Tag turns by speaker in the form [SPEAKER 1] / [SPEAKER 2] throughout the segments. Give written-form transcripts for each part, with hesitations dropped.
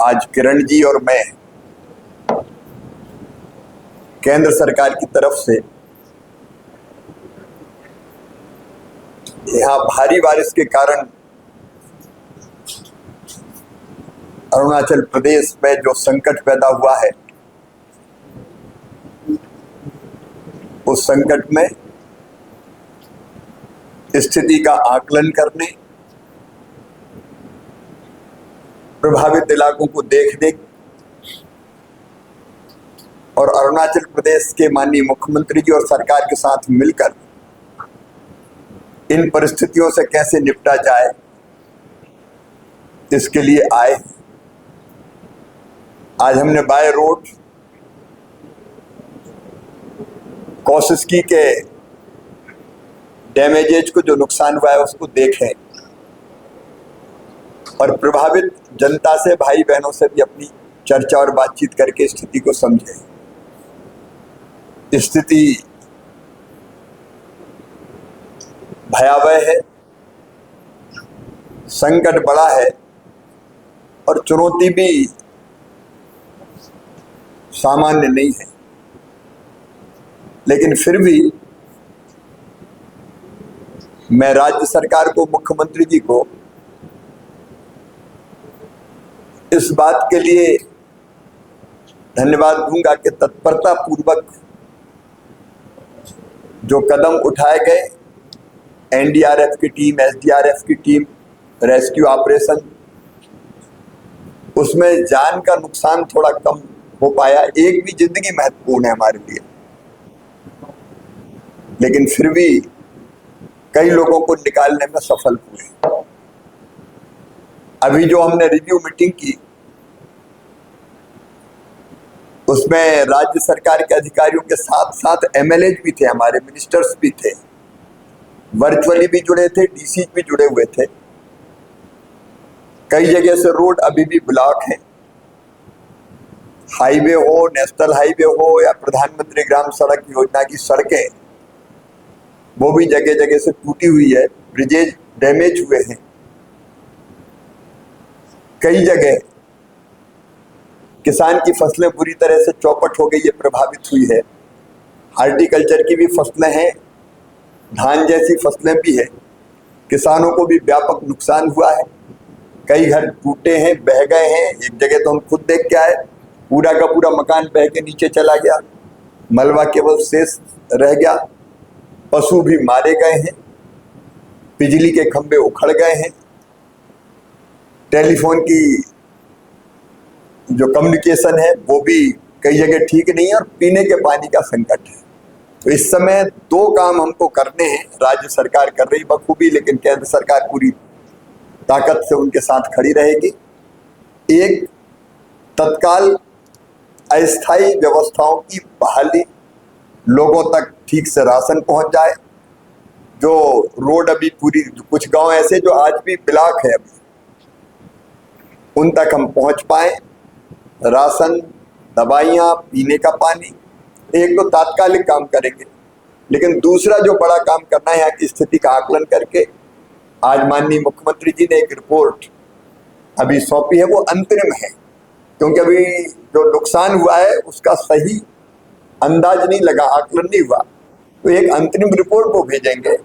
[SPEAKER 1] आज किरण जी और मैं केंद्र सरकार की तरफ से यहाँ भारी बारिश के कारण अरुणाचल प्रदेश में जो संकट पैदा हुआ है, उस संकट में स्थिति का आकलन करने, प्रभावित इलाकों को देखने और अरुणाचल प्रदेश के माननीय मुख्यमंत्री जी और सरकार के साथ मिलकर इन परिस्थितियों से कैसे निपटा जाए, इसके लिए आए। आज हमने बाय रोड कौशिकी के डैमेजेज को, जो नुकसान हुआ है, उसको देखें और प्रभावित जनता से, भाई बहनों से भी अपनी चर्चा और बातचीत करके स्थिति को समझें। स्थिति भयावह है, संकट बड़ा है और चुनौती भी सामान्य नहीं है, लेकिन फिर भी मैं राज्य सरकार को, मुख्यमंत्री जी को इस बात के लिए धन्यवाद दूंगा कि तत्परता पूर्वक जो कदम उठाए गए, एनडीआरएफ की टीम, एसडीआरएफ की टीम, रेस्क्यू ऑपरेशन, उसमें जान का नुकसान थोड़ा कम हो पाया। एक भी जिंदगी महत्वपूर्ण है हमारे लिए, लेकिन फिर भी कई लोगों को निकालने में सफल हुए। अभी जो हमने रिव्यू मीटिंग की, उसमें राज्य सरकार के अधिकारियों के साथ साथ एमएलए भी थे, हमारे मिनिस्टर्स भी थे, वर्चुअली भी जुड़े थे, डीसी भी जुड़े हुए थे। कई जगह से रोड अभी भी ब्लॉक है, हाईवे हो, नेशनल हाईवे हो या प्रधानमंत्री ग्राम सड़क योजना की सड़कें, वो भी जगह जगह से टूटी हुई है, ब्रिजेज डैमेज हुए हैं। कई जगह किसान की फसलें बुरी तरह से चौपट हो गई है, प्रभावित हुई है। हार्टिकल्चर की भी फसलें हैं, धान जैसी फसलें भी है, किसानों को भी व्यापक नुकसान हुआ है। कई घर टूटे हैं, बह गए हैं। एक जगह तो हम खुद देख के आए, पूरा का पूरा मकान बह के नीचे चला गया, मलबा केवल शेष रह गया। पशु भी मारे गए हैं, बिजली के खंभे उखड़ गए हैं, टेलीफोन की जो कम्युनिकेशन है वो भी कई जगह ठीक नहीं है, और पीने के पानी का संकट है। तो इस समय दो काम हमको करने हैं। राज्य सरकार कर रही बखूबी, लेकिन केंद्र सरकार पूरी ताकत से उनके साथ खड़ी रहेगी। एक, तत्काल अस्थायी व्यवस्थाओं की बहाली, लोगों तक ठीक से राशन पहुंच जाए। जो रोड अभी पूरी, कुछ गांव ऐसे जो आज भी ब्लॉक है, अभी उन तक हम पहुंच पाए। राशन, दवाइयाँ, पीने का पानी, एक तो तात्कालिक काम करेंगे, लेकिन दूसरा जो बड़ा काम करना है, यहाँ की स्थिति का आकलन करके, आज माननीय मुख्यमंत्री जी ने एक रिपोर्ट अभी सौंपी है, वो अंतरिम है, क्योंकि अभी जो नुकसान हुआ है उसका सही अंदाज नहीं लगा, आकलन नहीं हुआ। तो एक अंतरिम रिपोर्ट वो भेजेंगे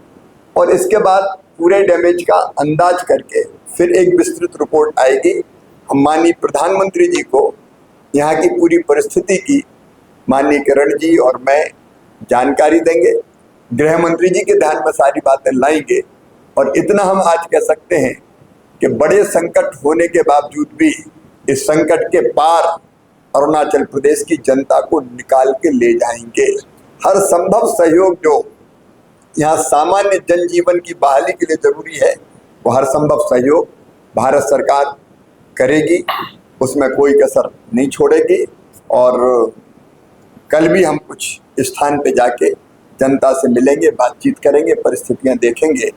[SPEAKER 1] और इसके बाद पूरे डैमेज का अंदाज करके फिर एक विस्तृत रिपोर्ट आएगी। हम माननीय प्रधानमंत्री जी को यहाँ की पूरी परिस्थिति की माननीय किरण जी और मैं जानकारी देंगे, गृह मंत्री जी के ध्यान में सारी बातें लाएंगे। और इतना हम आज कह सकते हैं कि बड़े संकट होने के बावजूद भी इस संकट के पार अरुणाचल प्रदेश की जनता को निकाल के ले जाएंगे। हर संभव सहयोग जो यहाँ सामान्य जनजीवन की बहाली के लिए जरूरी है, वो हर संभव सहयोग भारत सरकार करेगी, उसमें कोई कसर नहीं छोड़ेगी। और कल भी हम कुछ स्थान पे जाके जनता से मिलेंगे, बातचीत करेंगे, परिस्थितियां देखेंगे,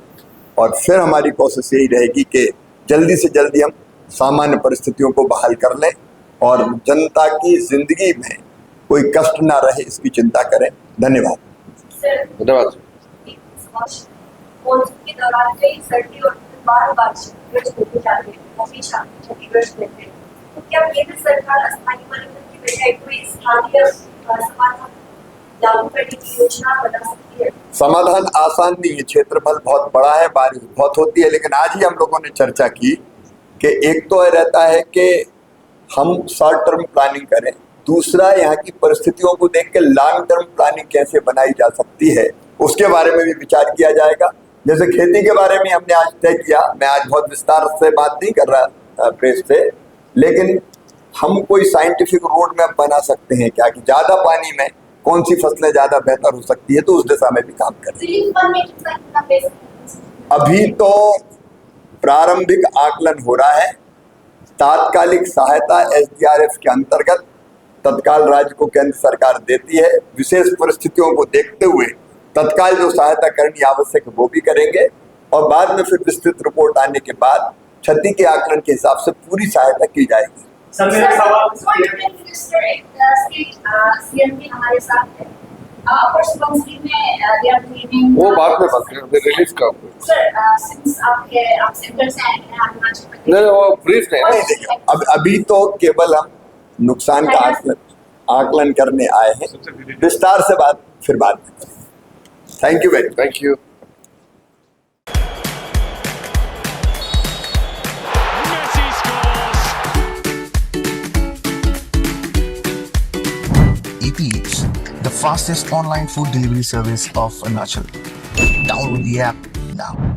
[SPEAKER 1] और फिर हमारी कोशिश यही रहेगी कि जल्दी से जल्दी हम सामान्य परिस्थितियों को बहाल कर लें और जनता की जिंदगी में कोई कष्ट ना रहे, इसकी चिंता करें। धन्यवाद।
[SPEAKER 2] धन्यवाद। तो क्या केंद्र सरकार अस्थायी परिवर्तन की बजाय कोई स्थानीय समाधान लागू करने की योजना बना सकती है?
[SPEAKER 1] समाधान आसान नहीं है, क्षेत्रफल बहुत बड़ा है, बारिश बहुत होती है, लेकिन आज ही हम लोगों ने चर्चा की कि एक तो यह रहता है कि हम शॉर्ट टर्म प्लानिंग करें, दूसरा यहाँ की परिस्थितियों को देख के लॉन्ग टर्म प्लानिंग कैसे बनाई जा सकती है उसके बारे में भी विचार किया जाएगा। जैसे खेती के बारे में हमने आज तय किया, मैं आज बहुत विस्तार से बात नहीं कर रहा प्रेस पे, लेकिन हम कोई साइंटिफिक रोड मैप बना सकते हैं क्या कि ज्यादा पानी में कौन सी फसलें ज्यादा बेहतर हो सकती है, तो उस दिशा में भी काम करें।
[SPEAKER 2] रिलीफ फंड में कितना कितना पैसा?
[SPEAKER 1] अभी तो प्रारंभिक आकलन हो रहा है। तात्कालिक सहायता एसडीआरएफ के अंतर्गत तत्काल राज्य को केंद्र सरकार देती है। विशेष परिस्थितियों को देखते हुए तत्काल जो सहायता करनी आवश्यक है वो भी करेंगे, और बाद में फिर विस्तृत रिपोर्ट आने के बाद क्षति के आकलन के हिसाब से पूरी सहायता की जाएगी।
[SPEAKER 2] सर, सीएम भी हमारे साथ है। अपर सुबनसिरी में they are claiming-
[SPEAKER 3] वो बाद में बात करें, रिलीज का
[SPEAKER 2] सर, since आप सेंटर से आए हैं अरुणाचल प्रदेश,
[SPEAKER 3] नहीं, वो ब्रीफ नहीं
[SPEAKER 1] नहीं देखिए, अभी तो केवल हम नुकसान का आकलन करने आए हैं, विस्तार से बात फिर बाद में करेंगे। Thank you very much.
[SPEAKER 3] Thank you.
[SPEAKER 4] Messi scores.
[SPEAKER 5] EP Eats, the fastest online food delivery service of Arunachal. Download the app now.